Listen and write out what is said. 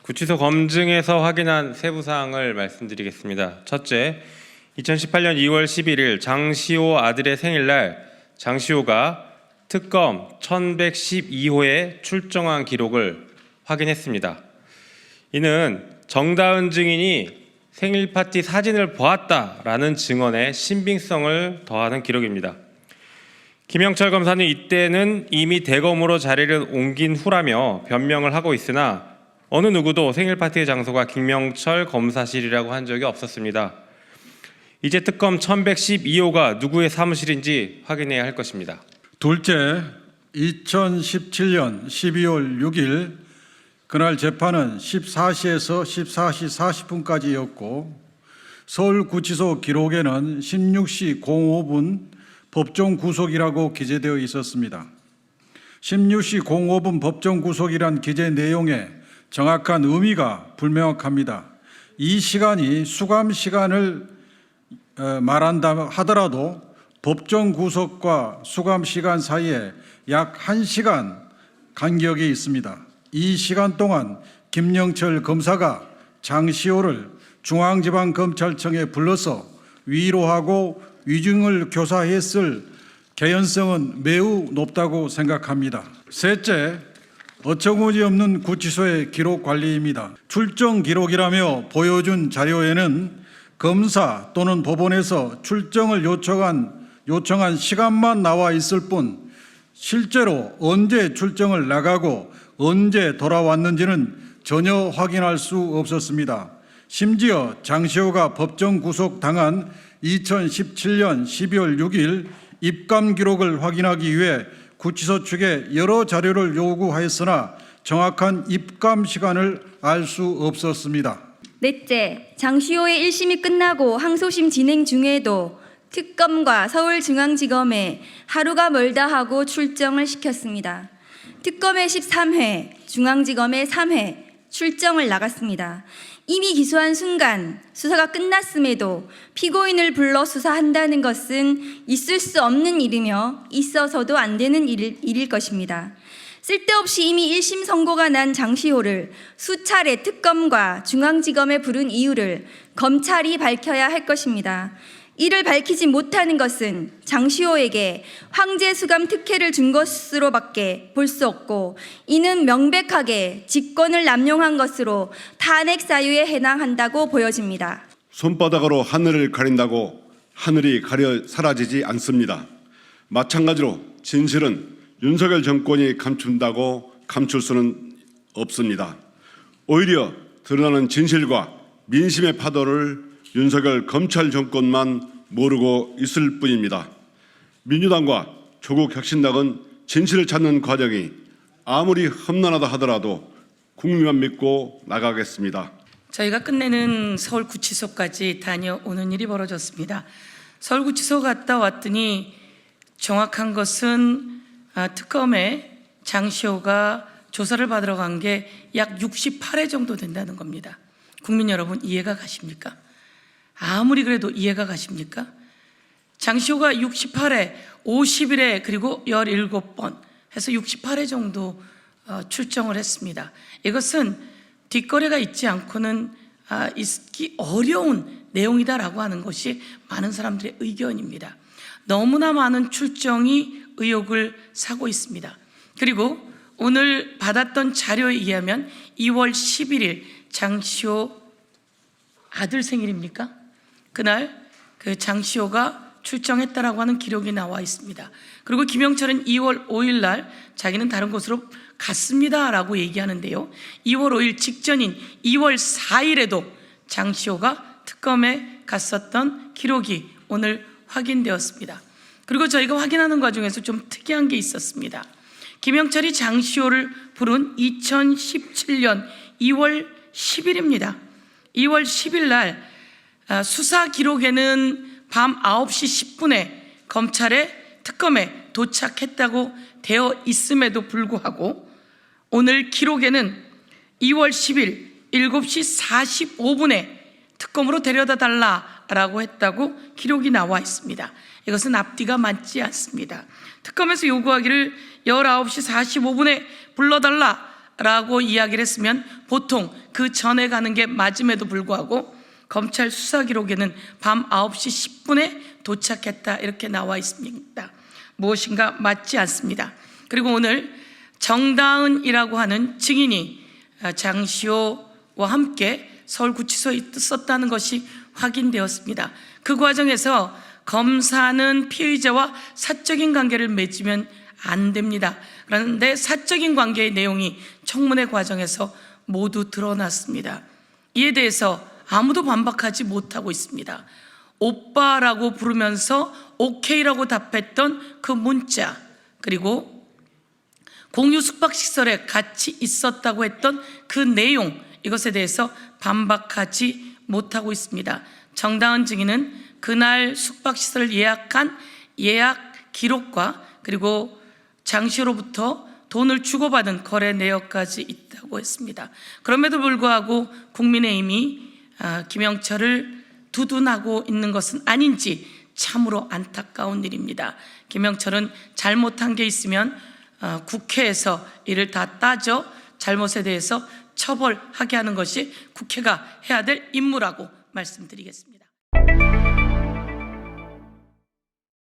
구치소 검증에서 확인한 세부 사항을 말씀드리겠습니다. 첫째, 2018년 2월 11일 장시호 아들의 생일날 장시호가 특검 1112호에 출정한 기록을 확인했습니다. 이는 정다은 증인이 생일 파티 사진을 보았다라는 증언의 신빙성을 더하는 기록입니다. 김영철 검사는 이때는 이미 대검으로 자리를 옮긴 후라며 변명을 하고 있으나 어느 누구도 생일 파티의 장소가 김영철 검사실이라고 한 적이 없었습니다. 이제 특검 1112호가 누구의 사무실인지 확인해야 할 것입니다. 둘째, 2017년 12월 6일 그날 재판은 14시에서 14시 40분까지였고 서울구치소 기록에는 16시 05분 법정 구속이라고 기재되어 있었습니다. 16시 05분 법정 구속이란 기재 내용에 정확한 의미가 불명확합니다. 이 시간이 수감 시간을 말한다 하더라도 법정 구속과 수감 시간 사이에 약 1시간 간격이 있습니다. 이 시간 동안 김영철 검사가 장시호를 중앙지방검찰청에 불러서 위로하고 위증을 교사했을 개연성은 매우 높다고 생각합니다. 셋째, 어처구니없는 구치소의 기록 관리입니다. 출정 기록이라며 보여준 자료에는 검사 또는 법원에서 출정을 요청한 시간만 나와 있을 뿐 실제로 언제 출정을 나가고 언제 돌아왔는지는 전혀 확인할 수 없었습니다. 심지어 장시호가 법정 구속당한 2017년 12월 6일 입감 기록을 확인하기 위해 구치소 측에 여러 자료를 요구하였으나 정확한 입감 시간을 알 수 없었습니다. 넷째, 장시호의 1심이 끝나고 항소심 진행 중에도 특검과 서울중앙지검에 하루가 멀다 하고 출정을 시켰습니다. 특검에 13회, 중앙지검에 3회 출정을 나갔습니다. 이미 기소한 순간 수사가 끝났음에도 피고인을 불러 수사한다는 것은 있을 수 없는 일이며 있어서도 안 되는 일일 것입니다. 쓸데없이 이미 1심 선고가 난 장시호를 수차례 특검과 중앙지검에 부른 이유를 검찰이 밝혀야 할 것입니다. 이를 밝히지 못하는 것은 장시호에게 황제 수감 특혜를 준 것으로밖에 볼 수 없고 이는 명백하게 직권을 남용한 것으로 탄핵 사유에 해당한다고 보여집니다. 손바닥으로 하늘을 가린다고 하늘이 가려 사라지지 않습니다. 마찬가지로 진실은 윤석열 정권이 감춘다고 감출 수는 없습니다. 오히려 드러나는 진실과 민심의 파도를 윤석열 검찰 정권만 모르고 있을 뿐입니다. 민주당과 조국 혁신당은 진실을 찾는 과정이 아무리 험난하다 하더라도 국민만 믿고 나가겠습니다. 저희가 끝내는 서울구치소까지 다녀오는 일이 벌어졌습니다. 서울구치소 갔다 왔더니 정확한 것은 특검에 장시호가 조사를 받으러 간 게 약 68회 정도 된다는 겁니다. 국민 여러분 이해가 가십니까? 아무리 그래도 이해가 가십니까? 장시호가 68회, 50일에 그리고 17번 해서 68회 정도 출정을 했습니다. 이것은 뒷거래가 있지 않고는 있기 어려운 내용이다라고 하는 것이 많은 사람들의 의견입니다. 너무나 많은 출정이 의혹을 사고 있습니다. 그리고 오늘 받았던 자료에 의하면 2월 11일 장시호 아들 생일입니까? 그날 그 장시호가 출정했다라고 하는 기록이 나와 있습니다. 그리고 김영철은 2월 5일 날 자기는 다른 곳으로 갔습니다라고 얘기하는데요. 2월 5일 직전인 2월 4일에도 장시호가 특검에 갔었던 기록이 오늘 확인되었습니다. 그리고 저희가 확인하는 과정에서 좀 특이한 게 있었습니다. 김영철이 장시호를 부른 2017년 2월 10일입니다. 2월 10일 날 수사 기록에는 밤 9시 10분에 검찰의 특검에 도착했다고 되어 있음에도 불구하고 오늘 기록에는 2월 10일 7시 45분에 특검으로 데려다 달라라고 했다고 기록이 나와 있습니다. 이것은 앞뒤가 맞지 않습니다. 특검에서 요구하기를 19시 45분에 불러달라 라고 이야기를 했으면 보통 그 전에 가는 게 맞음에도 불구하고 검찰 수사 기록에는 밤 9시 10분에 도착했다 이렇게 나와 있습니다. 무엇인가 맞지 않습니다. 그리고 오늘 정다은이라고 하는 증인이 장시호와 함께 서울구치소에 있었다는 것이 확인되었습니다. 그 과정에서 검사는 피의자와 사적인 관계를 맺으면 안 됩니다. 그런데 사적인 관계의 내용이 청문회 과정에서 모두 드러났습니다. 이에 대해서 아무도 반박하지 못하고 있습니다. 오빠라고 부르면서 오케이라고 답했던 그 문자, 그리고 공유 숙박시설에 같이 있었다고 했던 그 내용, 이것에 대해서 반박하지 못하고 있습니다. 정다은 증인은 그날 숙박시설을 예약한 예약 기록과 그리고 장시호로부터 돈을 주고받은 거래 내역까지 있다고 했습니다. 그럼에도 불구하고 국민의힘이 김영철을 두둔하고 있는 것은 아닌지 참으로 안타까운 일입니다. 김영철은 잘못한 게 있으면 국회에서 이를 다 따져 잘못에 대해서 처벌하게 하는 것이 국회가 해야 될 임무라고 말씀드리겠습니다.